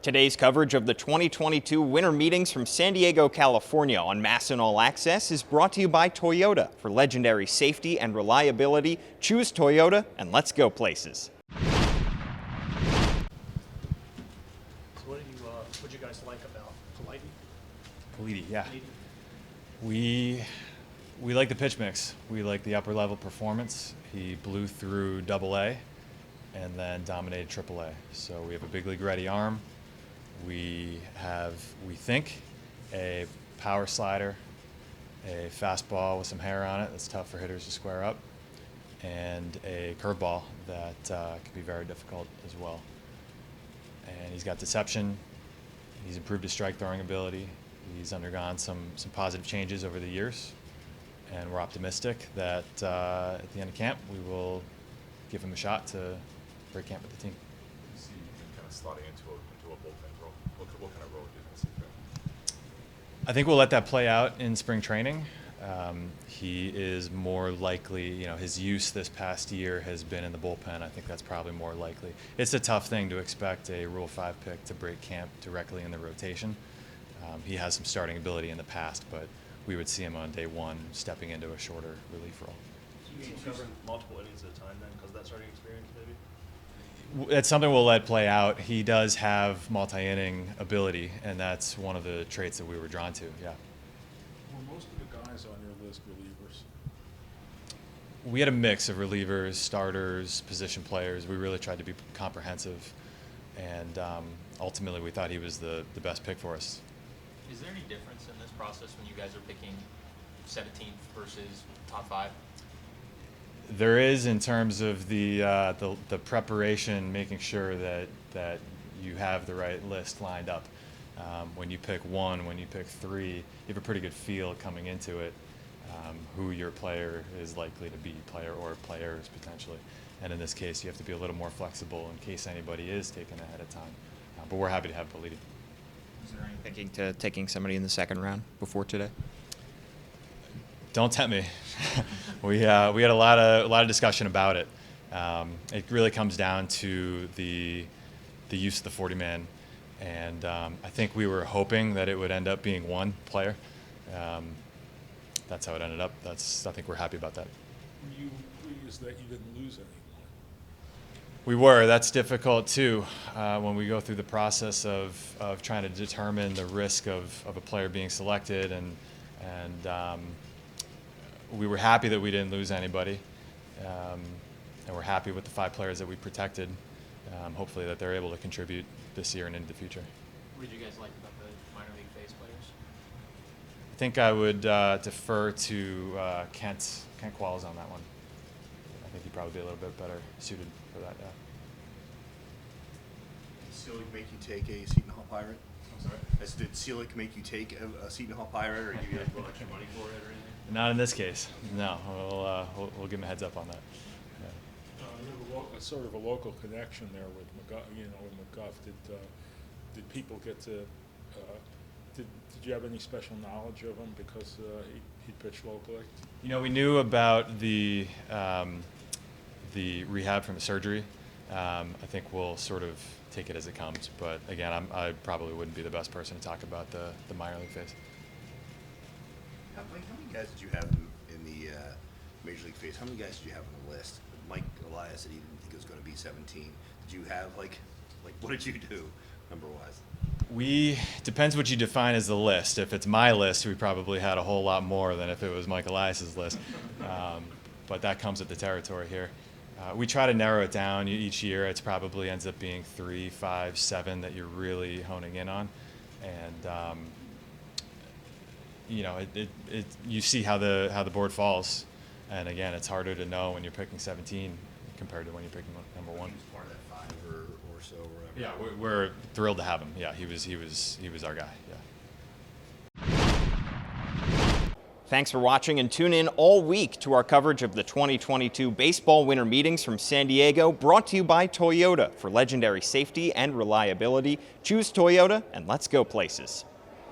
Today's coverage of the 2022 winter meetings from San Diego, California on MASN All Access is brought to you by Toyota. For legendary safety and reliability, choose Toyota and let's go places. So what did you guys like about Politi, yeah. We like the pitch mix. We like the upper level performance. He blew through AA and then dominated AAA. So we have a big league ready arm. We have, we think, a power slider, a fastball with some hair on it that's tough for hitters to square up, and a curveball that can be very difficult as well. And he's got deception. He's improved his strike throwing ability. He's undergone some positive changes over the years, and we're optimistic that at the end of camp we will give him a shot to break camp with the team. You see him kind of slotting into a bullpen role. What kind of role do you see for him? I think we'll let that play out in spring training. He is more likely, his use this past year has been in the bullpen. I think that's probably more likely. It's a tough thing to expect a Rule 5 pick to break camp directly in the rotation. He has some starting ability in the past, but we would see him on day one stepping into a shorter relief role. So you covering multiple innings at a time then because of that starting experience maybe? It's something we'll let play out. He does have multi-inning ability, and that's one of the traits that we were drawn to, yeah. Were most of the guys on your list relievers? We had a mix of relievers, starters, position players. We really tried to be comprehensive, and ultimately we thought he was the best pick for us. Is there any difference in this process when you guys are picking 17th versus top 5? There is, in terms of the preparation, making sure that you have the right list lined up. When you pick 1, when you pick 3, you have a pretty good feel coming into it, who your player is likely to be, player or players potentially. And in this case, you have to be a little more flexible in case anybody is taken ahead of time. But we're happy to have Politi. Is there any thinking to taking somebody in the second round before today? Don't tempt me. We had a lot of discussion about it. It really comes down to the use of the 40-man, and I think we were hoping that it would end up being one player. That's how it ended up. I think we're happy about that. Were you pleased that you didn't lose anyone? We were. That's difficult too when we go through the process of trying to determine the risk of a player being selected, and we were happy that we didn't lose anybody, and we're happy with the 5 players that we protected. Hopefully that they're able to contribute this year and into the future. What did you guys like about the minor league phase players? I think I would defer to Kent Qualls on that one. I think he'd probably be a little bit better suited for that. Yeah. Did Seelig make you take a Seton Hall Pirate? I'm sorry? Did Seelig make you take a Seton Hall Pirate, or give you a little extra money for it, or anything? Not in this case. No. We'll give him a heads up on that. Yeah. You have a sort of a local connection there with McGuff. With McGuff, did people get to? Did you have any special knowledge of him because he pitched locally? We knew about the rehab from the surgery. I think we'll sort of take it as it comes. But again, I probably wouldn't be the best person to talk about the minor league phase. Mike, how many guys did you have in the Major League phase? How many guys did you have on the list? Mike Elias said he didn't think it was going to be 17. Did you have what did you do number-wise? Depends what you define as the list. If it's my list, we probably had a whole lot more than if it was Mike Elias's list. But that comes with the territory here. We try to narrow it down each year. It probably ends up being 3, 5, 7 that you're really honing in on, and you see how the board falls. And again, it's harder to know when you're picking 17 compared to when you're picking number 1. He was part of that 5 or so. Or Yeah, we're thrilled to have him. Yeah, he was our guy. Yeah. Thanks for watching, and tune in all week to our coverage of the 2022 baseball winter meetings from San Diego, brought to you by Toyota. For legendary safety and reliability, choose Toyota and let's go places.